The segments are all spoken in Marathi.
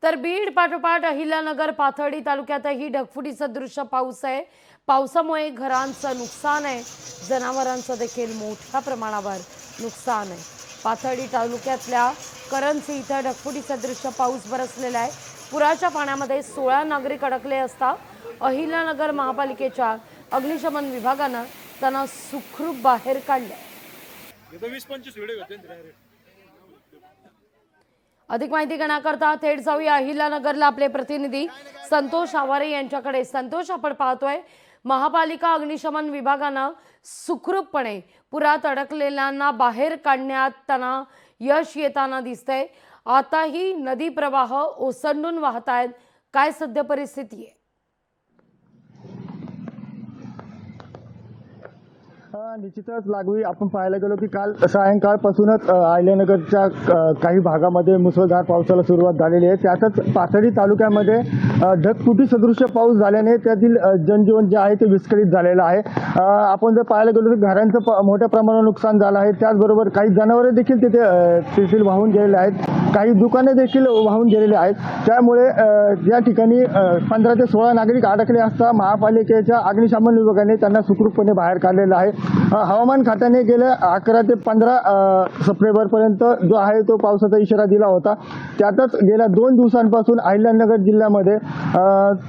तर बीड पाठोपाठ अहिल्यानगर पाथर्डी तालुक्यातही ढगफुटीचं दृश्य पाऊस आहे। पावसामुळे घरांचं नुकसान आहे, जनावरांचं देखील मोठ्या प्रमाणावर नुकसान आहे। पाथर्डी तालुक्यातल्या करंजी इथं ढगफुटीचं दृश्य पाऊस बरसलेला आहे। पुराच्या पाण्यामध्ये 16 नागरिक अडकले असता अहिल्यानगर महापालिकेच्या अग्निशमन विभागानं त्यांना सुखरूप बाहेर काढले। अधिक माहिती घेण्याकरता थेट जाऊया अहिल्यानगरला आपले प्रतिनिधी संतोष आवारे यांच्याकडे। संतोष, आपण पाहतोय महापालिका अग्निशमन विभागानं सुखरूपपणे पुरात अडकलेल्यांना बाहेर काढण्यात त्यांना यश येताना दिसतंय। आताही नदी प्रवाह ओसंडून वाहत आहेत, काय सध्या परिस्थिती आहे? निश्चितच लागवी आपण पाहायला गेलो की काल सायंकाळपासूनच अहिल्यानगरच्या काही भागामध्ये मुसळधार पावसाला सुरुवात झालेली आहे। त्यातच पाथर्डी तालुक्यामध्ये ढगफुटी सदृश्य पाऊस झाल्याने त्यातील जनजीवन जे आहे ते विस्कळीत झालेलं आहे। आपण जर पाहायला गेलो तर घरांचं मोठ्या प्रमाणावर नुकसान झालं आहे। त्याचबरोबर काही जनावरे देखील तेथील वाहून गेलेले आहेत, काही दुकाने देखील वाहून गेलेले आहेत। त्यामुळे या ठिकाणी 15 ते 16 नागरिक अडकले असता महापालिकेच्या अग्निशमन विभागाने त्यांना सुखरूपपणे बाहेर काढलेलं आहे। हवामान खात्याने गेल्या 11 ते 15 सप्टेंबरपर्यंत जो आहे तो पावसाचा इशारा दिला होता। त्यातच गेल्या 2 दिवसांपासून अहिल्यानगर जिल्ह्यामध्ये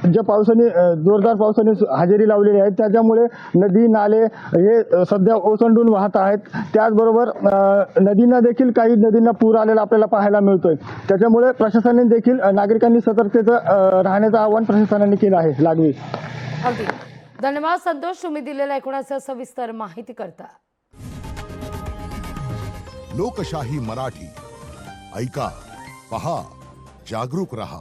ज्या पावसाने जोरदार पावसाने हजेरी लावलेली आहे, त्याच्यामुळे नदी नाले हे सध्या ओसंडून वाहत आहेत। त्याचबरोबर काही नदींना पूर आलेला आपल्याला पाहायला मिळतोय। त्याच्यामुळे प्रशासनाने देखील नागरिकांनी सतर्कतेचं राहण्याचं आवाहन प्रशासनाने केलं आहे। लागवी अगदी धन्यवाद संतोष, तुम्ही दिलेल्या एकूणाचं सविस्तर माहिती करता। लोकशाही मराठी ऐका, पहा, जागरूक रहा।